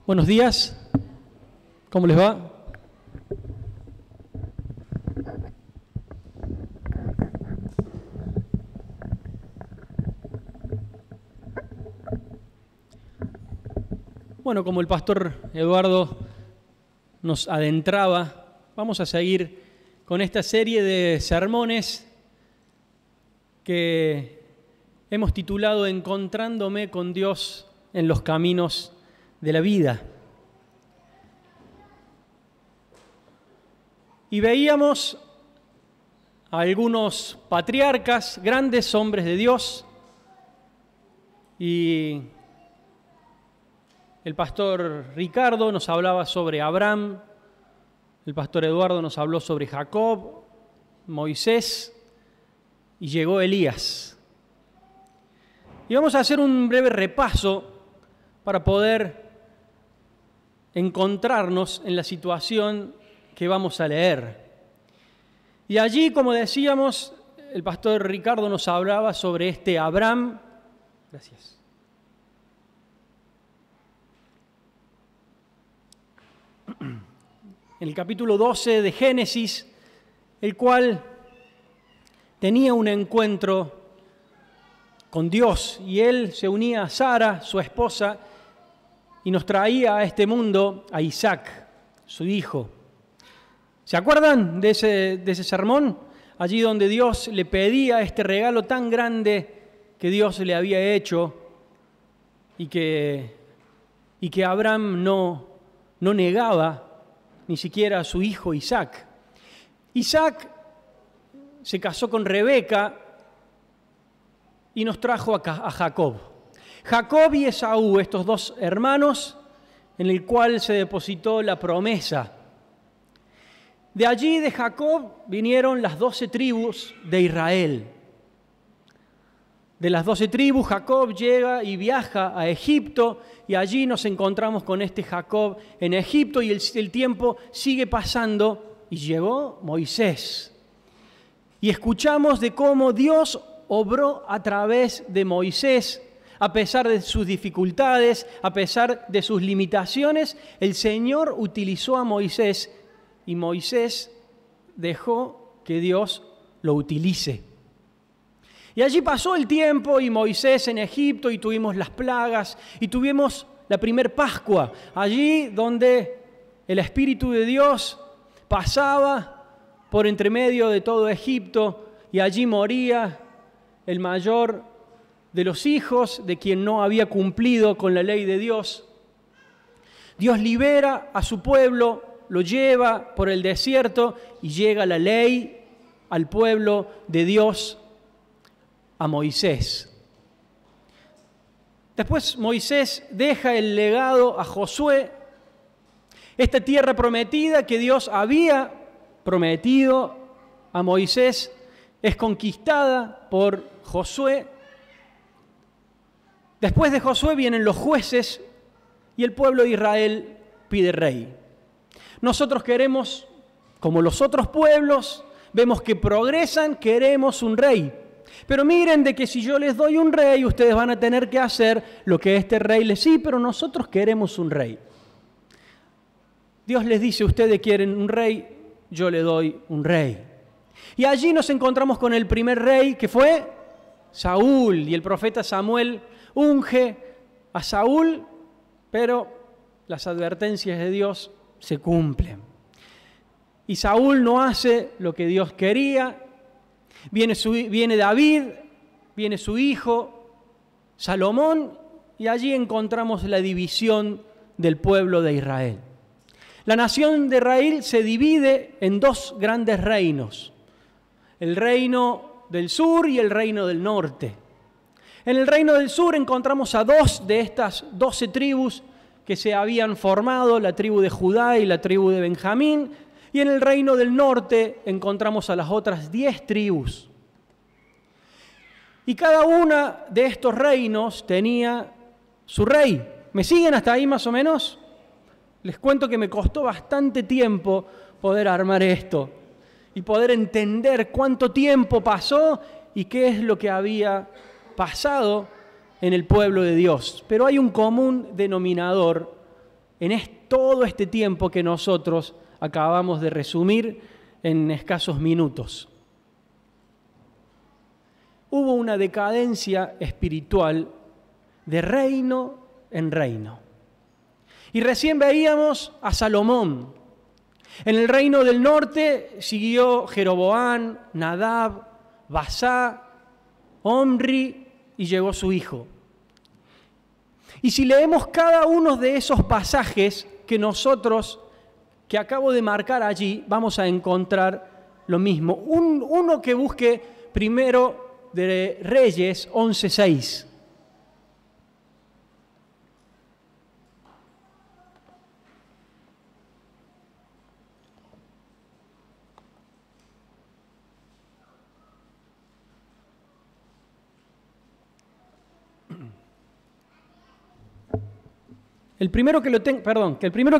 Buenos días, ¿cómo les va? Bueno, como el pastor Eduardo nos adentraba, vamos a seguir con esta serie de sermones que hemos titulado Encontrándome con Dios en los caminos de la vida. Y veíamos a algunos patriarcas, grandes hombres de Dios, y el pastor Ricardo nos hablaba sobre Abraham, el pastor Eduardo nos habló sobre Jacob, Moisés, y llegó Elías. Y vamos a hacer un breve repaso para poder encontrarnos en la situación que vamos a leer. Y allí, como decíamos, el pastor Ricardo nos hablaba sobre este Abraham. Gracias. En el capítulo 12 de Génesis, el cual tenía un encuentro con Dios y él se unía a Sara, su esposa, y nos traía a este mundo a Isaac, su hijo. ¿Se acuerdan de ese sermón? Allí donde Dios le pedía este regalo tan grande que Dios le había hecho y que Abraham no negaba ni siquiera a su hijo Isaac. Isaac se casó con Rebeca y nos trajo a Jacob. Jacob y Esaú, estos dos hermanos, en el cual se depositó la promesa. De allí, de Jacob, vinieron las 12 tribus de Israel. De las 12 tribus, Jacob llega y viaja a Egipto, y allí nos encontramos con este Jacob en Egipto, y el tiempo sigue pasando, y llegó Moisés. Y escuchamos de cómo Dios obró a través de Moisés. A pesar de sus dificultades, a pesar de sus limitaciones, el Señor utilizó a Moisés y Moisés dejó que Dios lo utilice. Y allí pasó el tiempo y Moisés en Egipto y tuvimos las plagas y tuvimos la primer Pascua, allí donde el Espíritu de Dios pasaba por entre medio de todo Egipto y allí moría el mayor de los hijos de quien no había cumplido con la ley de Dios. Dios libera a su pueblo, lo lleva por el desierto y llega la ley al pueblo de Dios, a Moisés. Después Moisés deja el legado a Josué, esta tierra prometida que Dios había prometido a Moisés es conquistada por Josué. Después de Josué vienen los jueces y el pueblo de Israel pide rey. Nosotros queremos, como los otros pueblos, vemos que progresan, queremos un rey. Pero miren de que si yo les doy un rey, ustedes van a tener que hacer lo que este rey les dice, pero nosotros queremos un rey. Dios les dice, ustedes quieren un rey, yo le doy un rey. Y allí nos encontramos con el primer rey, que fue Saúl, y el profeta Samuel unge a Saúl, pero las advertencias de Dios se cumplen. Y Saúl no hace lo que Dios quería. Viene David, viene su hijo Salomón, y allí encontramos la división del pueblo de Israel. La nación de Israel se divide en dos grandes reinos, el reino del sur y el reino del norte. En el reino del sur encontramos a dos de estas 12 tribus que se habían formado, la tribu de Judá y la tribu de Benjamín, y en el reino del norte encontramos a las otras 10 tribus. Y cada una de estos reinos tenía su rey. ¿Me siguen hasta ahí más o menos? Les cuento que me costó bastante tiempo poder armar esto y poder entender cuánto tiempo pasó y qué es lo que había pasado en el pueblo de Dios, pero hay un común denominador en todo este tiempo que nosotros acabamos de resumir en escasos minutos. Hubo una decadencia espiritual de reino en reino. Y recién veíamos a Salomón. En el reino del norte siguió Jeroboam, Nadab, Basá, Omri y llegó su hijo. Y si leemos cada uno de esos pasajes que acabo de marcar allí, vamos a encontrar lo mismo. Uno que busque primero de Reyes 11:6. Que el primero que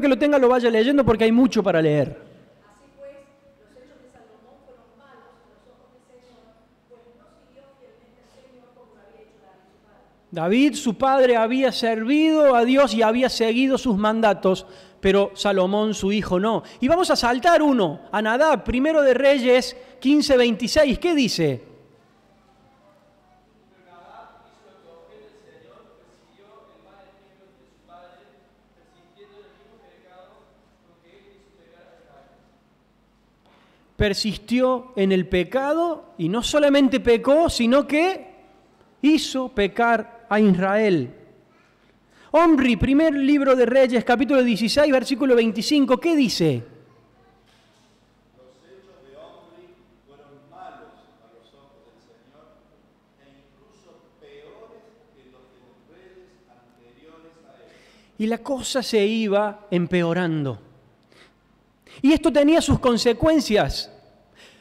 lo tenga lo vaya leyendo porque hay mucho para leer. Así pues, los hechos de Salomón fueron malos a los ojos del Señor, pues no siguió fielmente al Señor como lo había hecho David su padre. David, su padre, había servido a Dios y había seguido sus mandatos, pero Salomón, su hijo, no. Y vamos a saltar uno, a Nadab, primero de Reyes 15:26. ¿Qué dice? Persistió en el pecado y no solamente pecó, sino que hizo pecar a Israel. Omri, primer libro de Reyes, capítulo 16, versículo 25, ¿qué dice? Los hechos de Omri fueron malos a los ojos del Señor e incluso peores que los de los reyes anteriores a él. Y la cosa se iba empeorando. Y esto tenía sus consecuencias.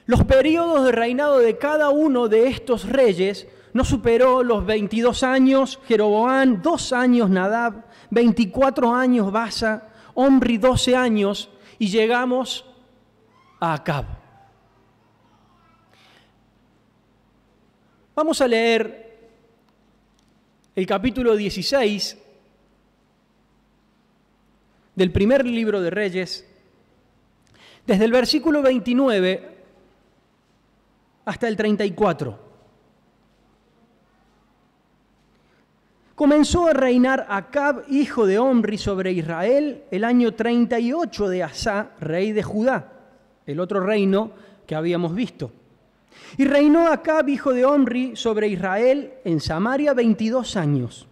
Los periodos de reinado de cada uno de estos reyes no superó los 22 años, Jeroboam 2 años, Nadab 24 años, Basa, Omri 12 años, y llegamos a Acab. Vamos a leer el capítulo 16 del primer libro de Reyes, desde el versículo 29 hasta el 34. Comenzó a reinar Acab, hijo de Omri, sobre Israel el año 38 de Asá, rey de Judá, el otro reino que habíamos visto. Y reinó Acab, hijo de Omri, sobre Israel en Samaria 22 años.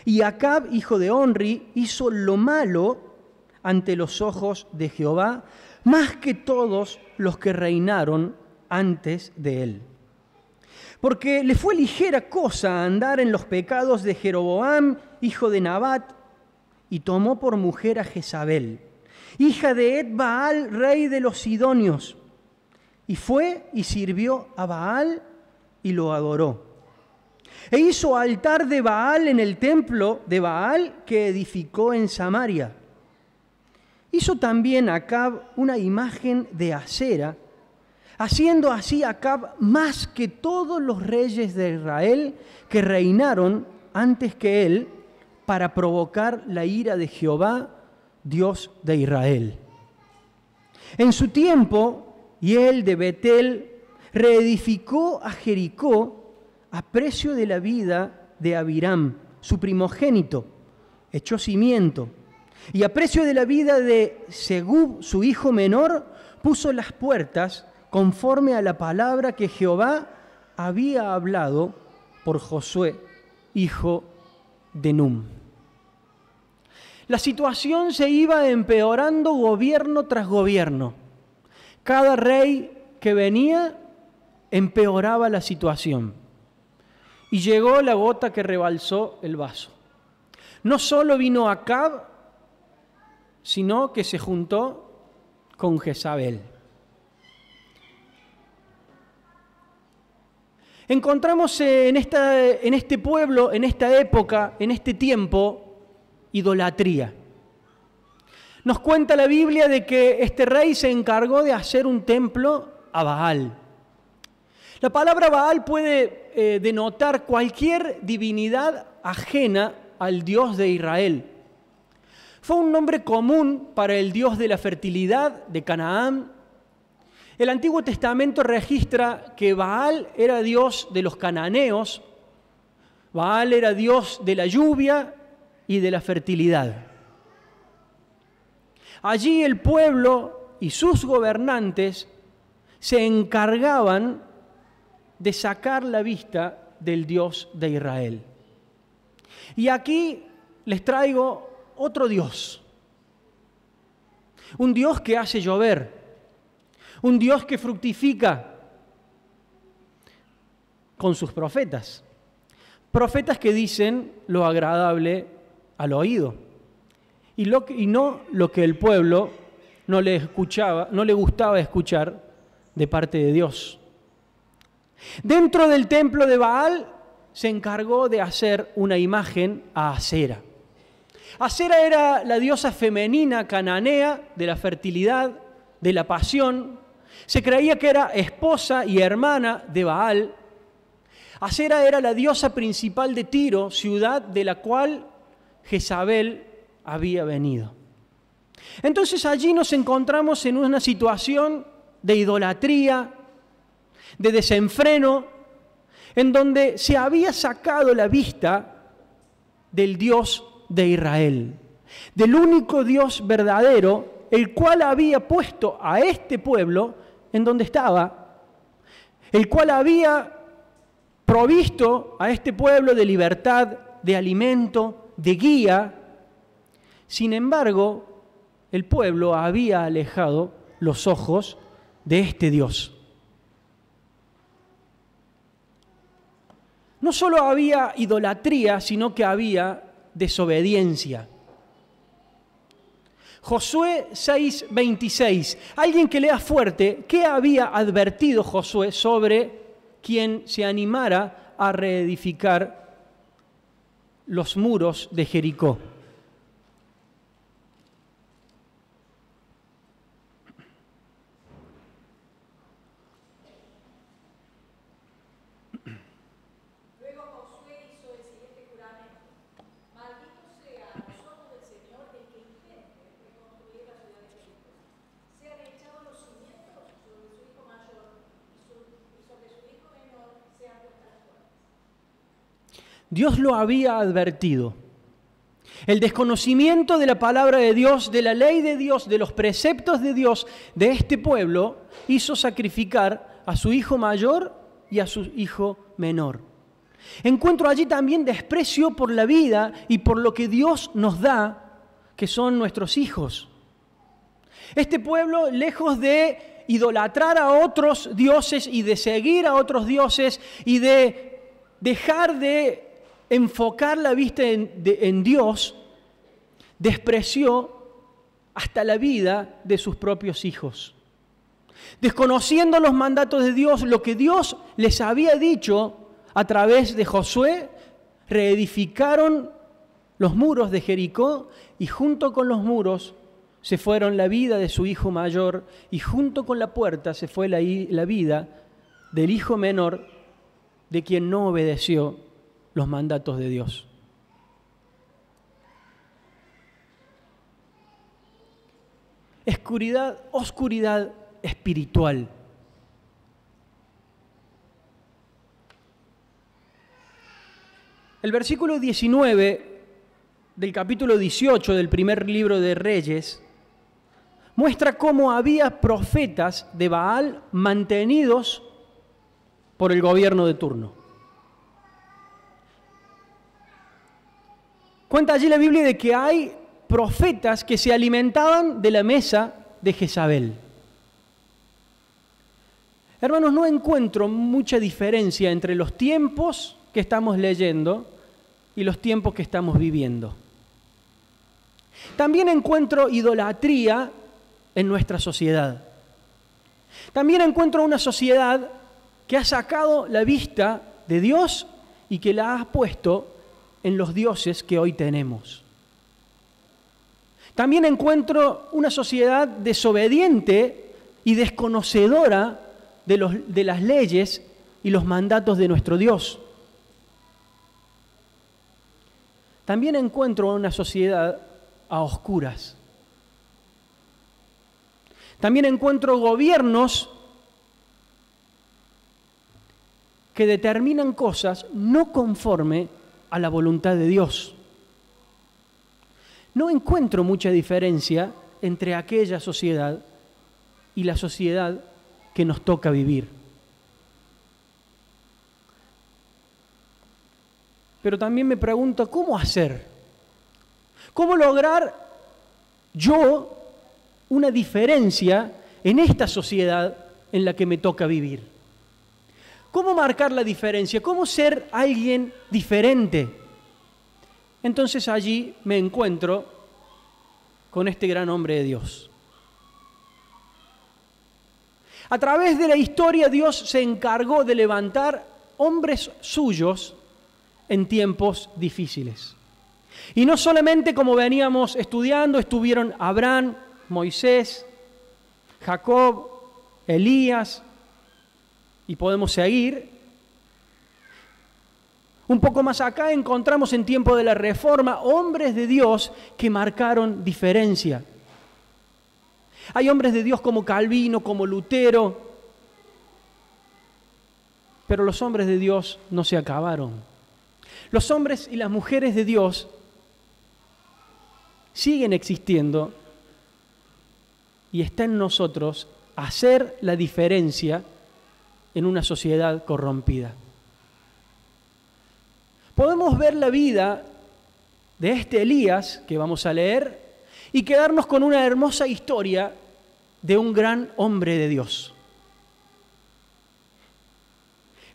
Y Acab, hijo de Omri, hizo lo malo ante los ojos de Jehová, más que todos los que reinaron antes de él. Porque le fue ligera cosa andar en los pecados de Jeroboam, hijo de Nabat, y tomó por mujer a Jezabel, hija de Et-Baal, rey de los Sidonios, y fue y sirvió a Baal y lo adoró. E hizo altar de Baal en el templo de Baal que edificó en Samaria. Hizo también Acab una imagen de acera, haciendo así Acab más que todos los reyes de Israel que reinaron antes que él, para provocar la ira de Jehová, Dios de Israel. En su tiempo, Hiel de Betel reedificó a Jericó a precio de la vida de Abiram, su primogénito, echó cimiento. Y a precio de la vida de Segub, su hijo menor, puso las puertas conforme a la palabra que Jehová había hablado por Josué, hijo de Num. La situación se iba empeorando gobierno tras gobierno. Cada rey que venía empeoraba la situación. Y llegó la gota que rebalsó el vaso. No solo vino Acab, sino que se juntó con Jezabel. Encontramos en este pueblo, en esta época, en este tiempo, idolatría. Nos cuenta la Biblia de que este rey se encargó de hacer un templo a Baal. La palabra Baal puede denotar cualquier divinidad ajena al Dios de Israel. Fue un nombre común para el Dios de la fertilidad de Canaán. El Antiguo Testamento registra que Baal era Dios de los cananeos, Baal era Dios de la lluvia y de la fertilidad. Allí el pueblo y sus gobernantes se encargaban de sacar la vista del Dios de Israel. Y aquí les traigo otro Dios, un Dios que hace llover, un Dios que fructifica con sus profetas, profetas que dicen lo agradable al oído y no lo que el pueblo no le gustaba escuchar de parte de Dios. Dentro del templo de Baal se encargó de hacer una imagen a Asera. Asera era la diosa femenina cananea de la fertilidad, de la pasión. Se creía que era esposa y hermana de Baal. Asera era la diosa principal de Tiro, ciudad de la cual Jezabel había venido. Entonces allí nos encontramos en una situación de idolatría, de desenfreno, en donde se había sacado la vista del Dios de Israel, del único Dios verdadero, el cual había puesto a este pueblo en donde estaba, el cual había provisto a este pueblo de libertad, de alimento, de guía. Sin embargo, el pueblo había alejado los ojos de este Dios. No solo había idolatría, sino que había desobediencia. Josué 6:26. Alguien que lea fuerte, ¿qué había advertido Josué sobre quien se animara a reedificar los muros de Jericó? Dios lo había advertido. El desconocimiento de la palabra de Dios, de la ley de Dios, de los preceptos de Dios de este pueblo hizo sacrificar a su hijo mayor y a su hijo menor. Encuentro allí también desprecio por la vida y por lo que Dios nos da, que son nuestros hijos. Este pueblo, lejos de idolatrar a otros dioses y de seguir a otros dioses y de dejar de enfocar la vista en Dios, despreció hasta la vida de sus propios hijos. Desconociendo los mandatos de Dios, lo que Dios les había dicho a través de Josué, reedificaron los muros de Jericó y junto con los muros se fueron la vida de su hijo mayor y junto con la puerta se fue la vida del hijo menor de quien no obedeció los mandatos de Dios. Oscuridad espiritual. El versículo 19 del capítulo 18 del primer libro de Reyes muestra cómo había profetas de Baal mantenidos por el gobierno de turno. Cuenta allí la Biblia de que hay profetas que se alimentaban de la mesa de Jezabel. Hermanos, no encuentro mucha diferencia entre los tiempos que estamos leyendo y los tiempos que estamos viviendo. También encuentro idolatría en nuestra sociedad. También encuentro una sociedad que ha sacado la vista de Dios y que la ha puesto en los dioses que hoy tenemos. También encuentro una sociedad desobediente y desconocedora de las leyes y los mandatos de nuestro Dios. También encuentro una sociedad a oscuras. También encuentro gobiernos que determinan cosas no conforme a la voluntad de Dios. No encuentro mucha diferencia entre aquella sociedad y la sociedad que nos toca vivir. Pero también me pregunto, ¿cómo hacer? ¿Cómo lograr yo una diferencia en esta sociedad en la que me toca vivir? ¿Cómo marcar la diferencia? ¿Cómo ser alguien diferente? Entonces allí me encuentro con este gran hombre de Dios. A través de la historia, Dios se encargó de levantar hombres suyos en tiempos difíciles. Y no solamente, como veníamos estudiando, estuvieron Abraham, Moisés, Jacob, Elías, y podemos seguir. Un poco más acá encontramos en tiempo de la Reforma hombres de Dios que marcaron diferencia. Hay hombres de Dios como Calvino, como Lutero, pero los hombres de Dios no se acabaron. Los hombres y las mujeres de Dios siguen existiendo y está en nosotros hacer la diferencia en una sociedad corrompida. Podemos ver la vida de este Elías que vamos a leer y quedarnos con una hermosa historia de un gran hombre de Dios.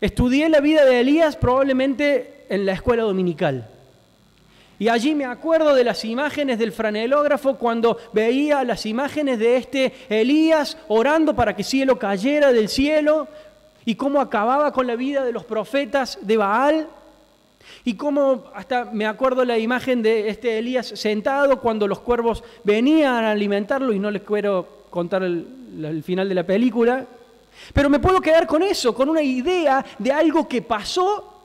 Estudié la vida de Elías probablemente en la escuela dominical. Y allí me acuerdo de las imágenes del franelógrafo cuando veía las imágenes de este Elías orando para que cielo cayera del cielo y cómo acababa con la vida de los profetas de Baal. Y cómo hasta me acuerdo la imagen de este Elías sentado cuando los cuervos venían a alimentarlo, y no les quiero contar el final de la película, pero me puedo quedar con eso, con una idea de algo que pasó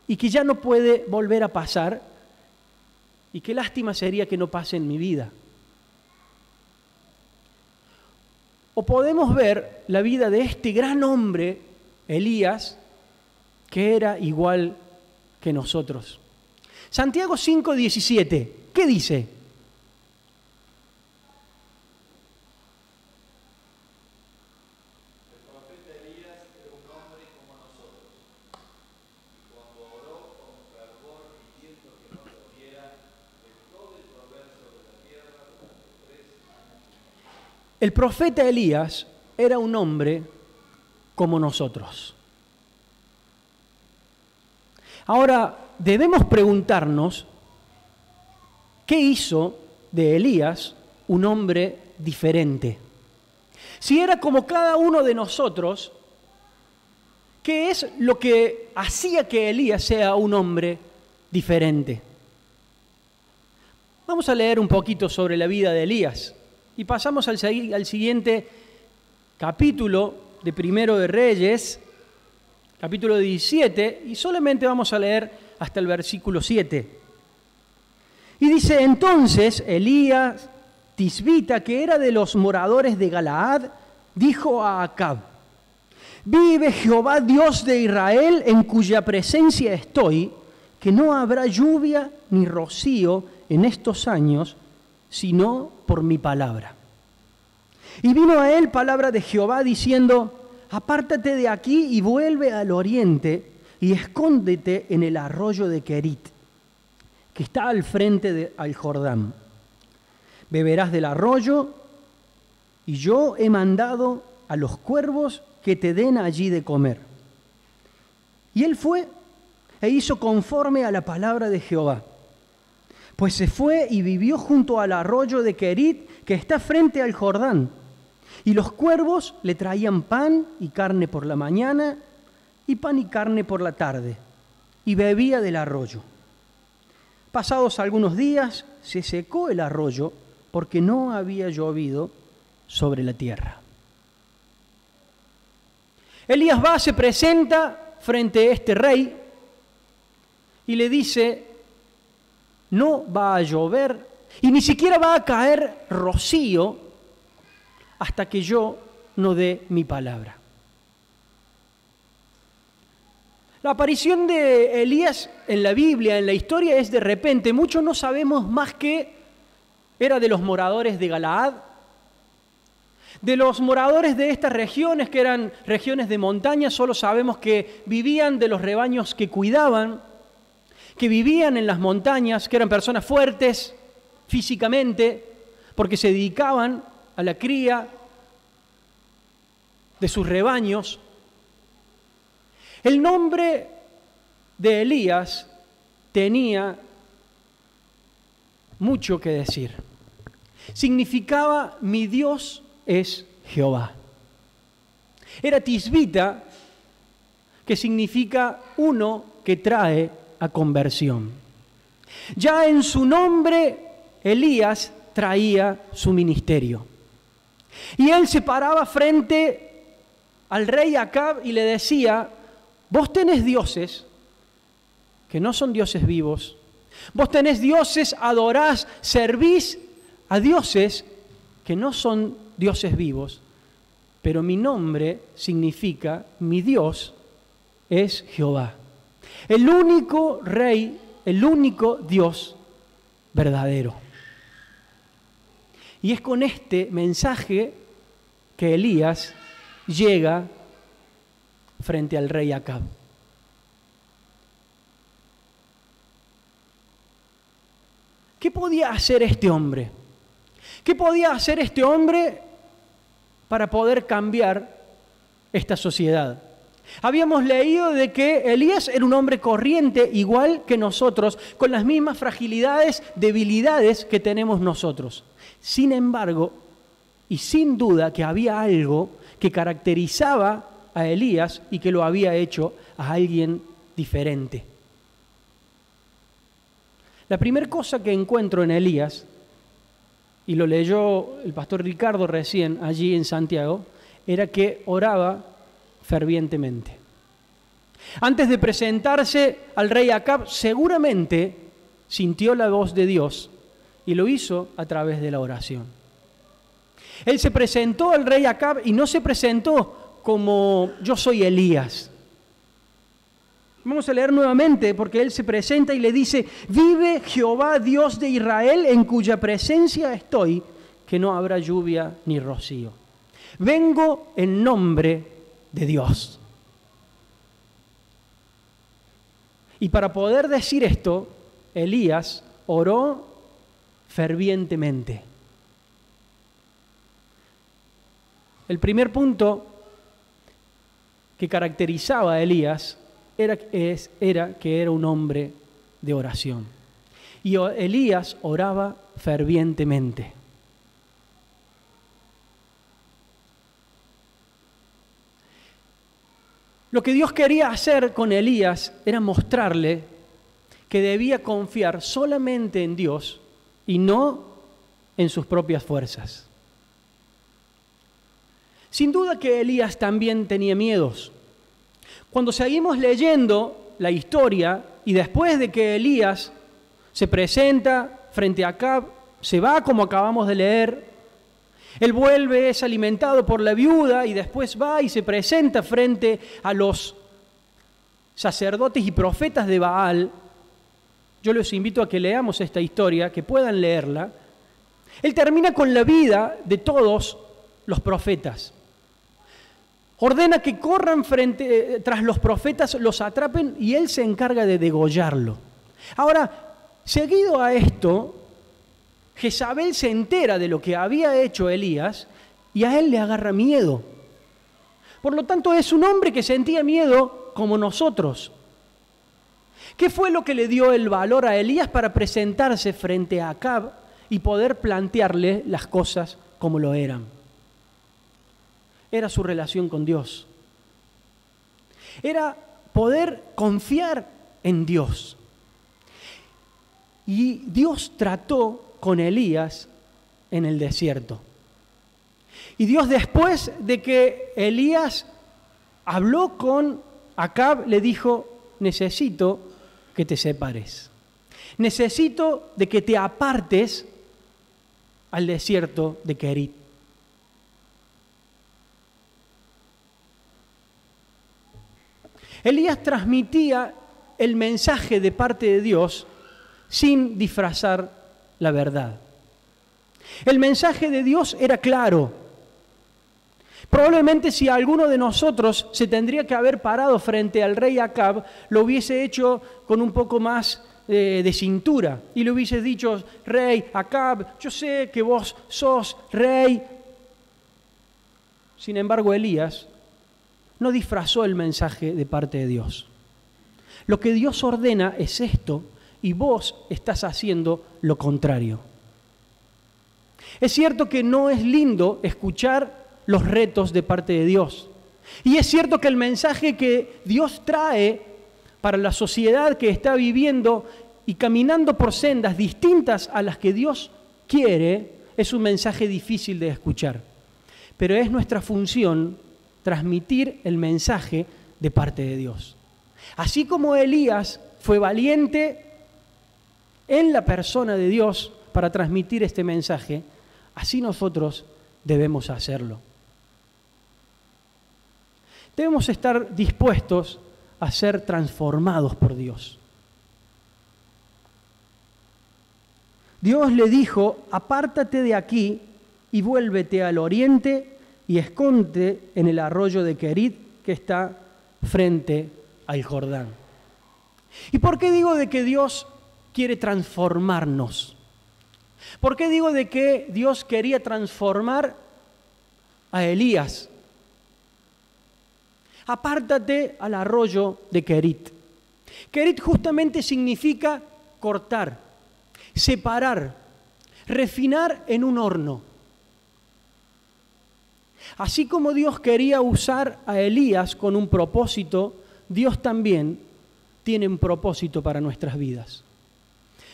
y que ya no puede volver a pasar, y qué lástima sería que no pase en mi vida. O podemos ver la vida de este gran hombre, Elías, que era igual que nosotros. Santiago 5:17, ¿qué dice? El profeta Elías era un hombre como nosotros, y cuando oró con fervor pidiendo que no lloviera, dejó de llover sobre la tierra durante 3 años. El profeta Elías era un hombre como nosotros. Ahora, debemos preguntarnos, ¿qué hizo de Elías un hombre diferente? Si era como cada uno de nosotros, ¿qué es lo que hacía que Elías sea un hombre diferente? Vamos a leer un poquito sobre la vida de Elías y pasamos al siguiente capítulo de Primero de Reyes, capítulo 17, y solamente vamos a leer hasta el versículo 7. Y dice, entonces Elías Tisbita, que era de los moradores de Galaad, dijo a Acab, vive Jehová Dios de Israel, en cuya presencia estoy, que no habrá lluvia ni rocío en estos años, sino por mi palabra. Y vino a él palabra de Jehová diciendo, apártate de aquí y vuelve al oriente y escóndete en el arroyo de Querit, que está al frente al Jordán. Beberás del arroyo y yo he mandado a los cuervos que te den allí de comer. Y él fue e hizo conforme a la palabra de Jehová. Pues se fue y vivió junto al arroyo de Querit, que está frente al Jordán. Y los cuervos le traían pan y carne por la mañana, y pan y carne por la tarde, y bebía del arroyo. Pasados algunos días, se secó el arroyo, porque no había llovido sobre la tierra. Elías va, se presenta frente a este rey y le dice, no va a llover y ni siquiera va a caer rocío hasta que yo no dé mi palabra. La aparición de Elías en la Biblia, en la historia, es de repente. Muchos no sabemos más que era de los moradores de Galaad, de los moradores de estas regiones, que eran regiones de montaña. Solo sabemos que vivían de los rebaños que cuidaban, que vivían en las montañas, que eran personas fuertes físicamente, porque se dedicaban a la cría de sus rebaños. El nombre de Elías tenía mucho que decir. Significaba mi Dios es Jehová. Era tisbita, que significa uno que trae a conversión. Ya en su nombre Elías traía su ministerio. Y él se paraba frente al rey Acab y le decía, vos tenés dioses que no son dioses vivos. Vos tenés dioses, adorás, servís a dioses que no son dioses vivos. Pero mi nombre significa, mi Dios es Jehová. El único rey, el único Dios verdadero. Y es con este mensaje que Elías llega frente al rey Acab. ¿Qué podía hacer este hombre? ¿Qué podía hacer este hombre para poder cambiar esta sociedad? Habíamos leído de que Elías era un hombre corriente, igual que nosotros, con las mismas fragilidades, debilidades que tenemos nosotros. Sin embargo, y sin duda que había algo que caracterizaba a Elías y que lo había hecho a alguien diferente. La primera cosa que encuentro en Elías, y lo leyó el pastor Ricardo recién allí en Santiago, era que oraba fervientemente. Antes de presentarse al rey Acab, seguramente sintió la voz de Dios y lo hizo a través de la oración. Él se presentó al rey Acab y no se presentó como yo soy Elías. Vamos a leer nuevamente porque él se presenta y le dice, vive Jehová Dios de Israel en cuya presencia estoy, que no habrá lluvia ni rocío. Vengo en nombre de Dios. Y para poder decir esto, Elías oró fervientemente. El primer punto que caracterizaba a Elías era que era un hombre de oración. Y Elías oraba fervientemente. Lo que Dios quería hacer con Elías era mostrarle que debía confiar solamente en Dios y no en sus propias fuerzas. Sin duda que Elías también tenía miedos. Cuando seguimos leyendo la historia y después de que Elías se presenta frente a Acab, se va como acabamos de leer, él vuelve, es alimentado por la viuda y después va y se presenta frente a los sacerdotes y profetas de Baal. Yo les invito a que leamos esta historia, que puedan leerla. Él termina con la vida de todos los profetas. Ordena que corran tras los profetas, los atrapen y él se encarga de degollarlo. Ahora, seguido a esto, Jezabel se entera de lo que había hecho Elías y a él le agarra miedo. Por lo tanto, es un hombre que sentía miedo como nosotros. ¿Qué fue lo que le dio el valor a Elías para presentarse frente a Acab y poder plantearle las cosas como lo eran? Era su relación con Dios. Era poder confiar en Dios. Y Dios trató con Elías en el desierto. Y Dios, después de que Elías habló con Acab le dijo, necesito que te separes. Necesito de que te apartes al desierto de Kerit. Elías transmitía el mensaje de parte de Dios sin disfrazar la verdad. El mensaje de Dios era claro. Probablemente si alguno de nosotros se tendría que haber parado frente al rey Acab, lo hubiese hecho con un poco más de cintura y le hubiese dicho, rey Acab, yo sé que vos sos rey. Sin embargo, Elías no disfrazó el mensaje de parte de Dios. Lo que Dios ordena es esto y vos estás haciendo lo contrario. Es cierto que no es lindo escuchar los retos de parte de Dios. Y es cierto que el mensaje que Dios trae para la sociedad que está viviendo y caminando por sendas distintas a las que Dios quiere, es un mensaje difícil de escuchar. Pero es nuestra función transmitir el mensaje de parte de Dios. Así como Elías fue valiente en la persona de Dios para transmitir este mensaje, así nosotros debemos hacerlo. Debemos estar dispuestos a ser transformados por Dios. Dios le dijo, apártate de aquí y vuélvete al oriente y escóndete en el arroyo de Kerit que está frente al Jordán. ¿Y por qué digo de que Dios quiere transformarnos? ¿Por qué digo de que Dios quería transformar a Elías? Apártate al arroyo de Kerit. Kerit justamente significa cortar, separar, refinar en un horno. Así como Dios quería usar a Elías con un propósito, Dios también tiene un propósito para nuestras vidas.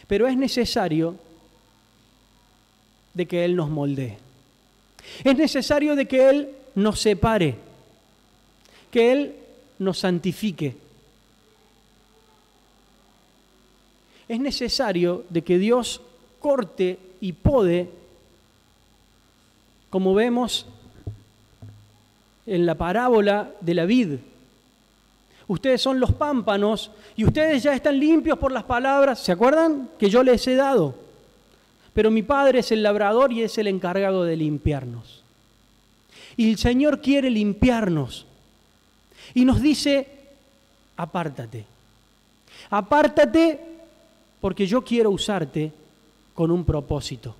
Pero es necesario de que Él nos moldee. Es necesario de que Él nos separe, que Él nos santifique. Es necesario de que Dios corte y pode, como vemos en la parábola de la vid. Ustedes son los pámpanos y ustedes ya están limpios por las palabras, ¿se acuerdan? Que yo les he dado. Pero mi Padre es el labrador y es el encargado de limpiarnos. Y el Señor quiere limpiarnos. Y nos dice, apártate. Apártate porque yo quiero usarte con un propósito.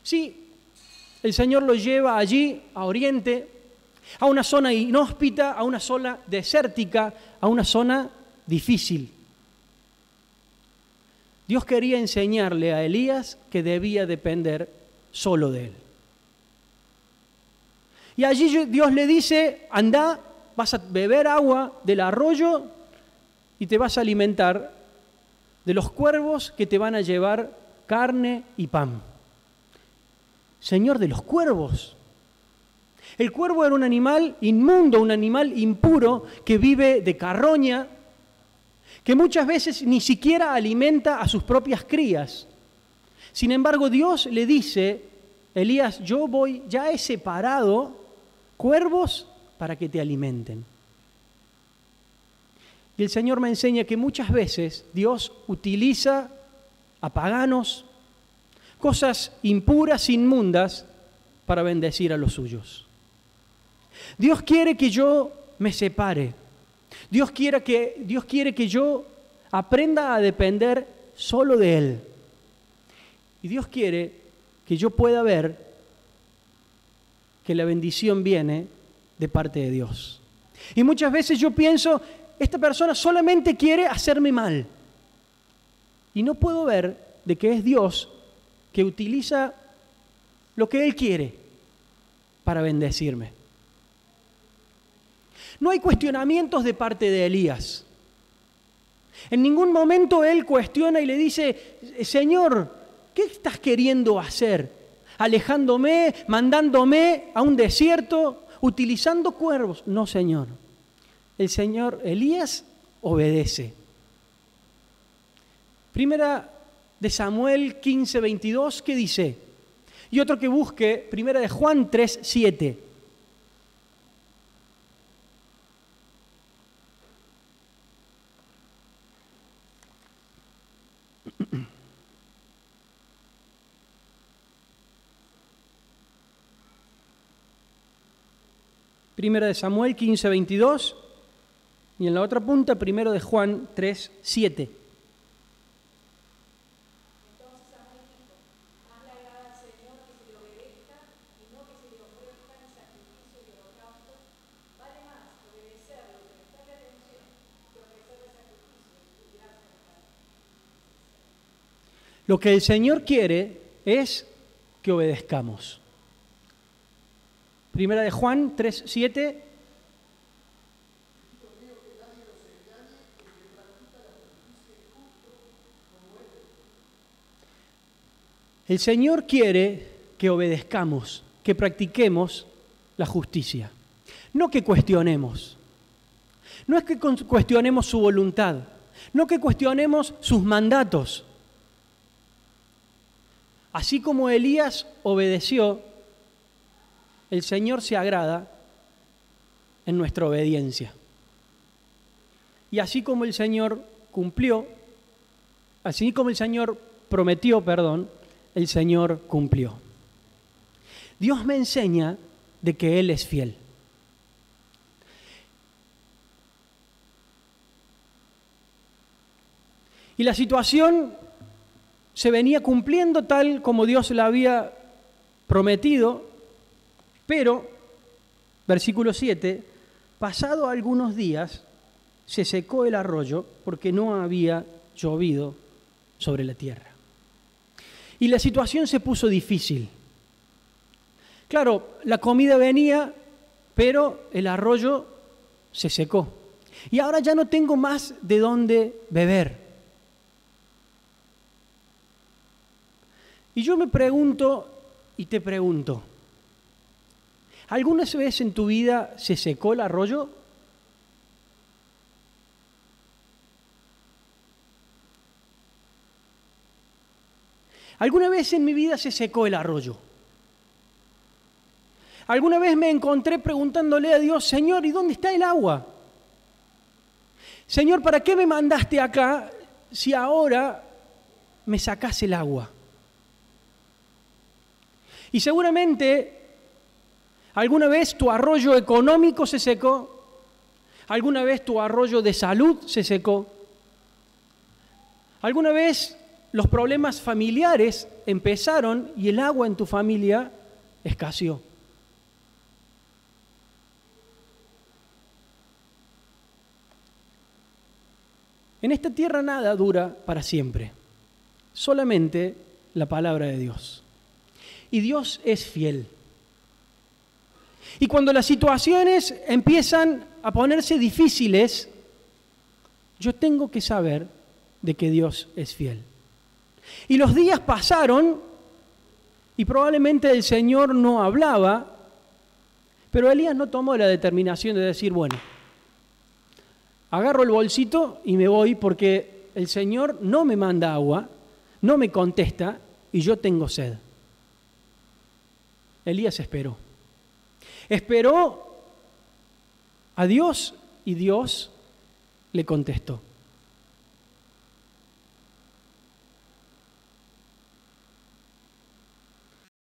Sí, el Señor lo lleva allí, a Oriente, a una zona inhóspita, a una zona desértica, a una zona difícil. Dios quería enseñarle a Elías que debía depender solo de él. Y allí Dios le dice, anda, vas a beber agua del arroyo y te vas a alimentar de los cuervos que te van a llevar carne y pan. Señor, de los cuervos. El cuervo era un animal inmundo, un animal impuro que vive de carroña, que muchas veces ni siquiera alimenta a sus propias crías. Sin embargo, Dios le dice, Elías, ya he separado cuervos para que te alimenten. Y el Señor me enseña que muchas veces Dios utiliza a paganos, cosas impuras, inmundas, para bendecir a los suyos. Dios quiere que yo me separe. Dios quiere que yo aprenda a depender solo de Él. Y Dios quiere que yo pueda ver que la bendición viene de parte de Dios. Y muchas veces yo pienso, esta persona solamente quiere hacerme mal. Y no puedo ver de que es Dios que utiliza lo que Él quiere para bendecirme. No hay cuestionamientos de parte de Elías. En ningún momento él cuestiona y le dice, Señor, ¿qué estás queriendo hacer? ¿Alejándome, mandándome a un desierto? utilizando cuervos. No, Señor. El señor Elías obedece. Primera de Samuel 15:22, ¿qué dice? Y otro que busque, primera de Juan 3:7. Primera de Samuel 15:22 y en la otra punta, primero de Juan 3:7. Entonces Samuel dijo: más le agrada al Señor que se le obedezca y no que se le ofrezcan sacrificios y holocaustos. Vale más obedecerlo y prestarle atención que ofrecerle sacrificios y gracias a Dios. Lo que el Señor quiere es que obedezcamos. Primera de Juan 3:7. El Señor quiere que obedezcamos, que practiquemos la justicia. No que cuestionemos. No es que cuestionemos su voluntad. No que cuestionemos sus mandatos. Así como Elías obedeció, el Señor se agrada en nuestra obediencia. Y así como el Señor cumplió, así como el Señor prometió, el Señor cumplió. Dios me enseña de que Él es fiel. Y la situación se venía cumpliendo tal como Dios la había prometido, pero, versículo 7, pasado algunos días se secó el arroyo porque no había llovido sobre la tierra. Y la situación se puso difícil. Claro, la comida venía, pero el arroyo se secó. Y ahora ya no tengo más de dónde beber. Y yo me pregunto y te pregunto, ¿alguna vez en tu vida se secó el arroyo? ¿Alguna vez en mi vida se secó el arroyo? ¿Alguna vez me encontré preguntándole a Dios, Señor, ¿y dónde está el agua? Señor, ¿para qué me mandaste acá si ahora me sacás el agua? Y seguramente alguna vez tu arroyo económico se secó, alguna vez tu arroyo de salud se secó, alguna vez los problemas familiares empezaron y el agua en tu familia escaseó. En esta tierra nada dura para siempre, solamente la palabra de Dios. Y Dios es fiel. Y cuando las situaciones empiezan a ponerse difíciles, yo tengo que saber de que Dios es fiel. Y los días pasaron y probablemente el Señor no hablaba, pero Elías no tomó la determinación de decir, bueno, agarro el bolsito y me voy porque el Señor no me manda agua, no me contesta y yo tengo sed. Elías esperó. Esperó a Dios y Dios le contestó.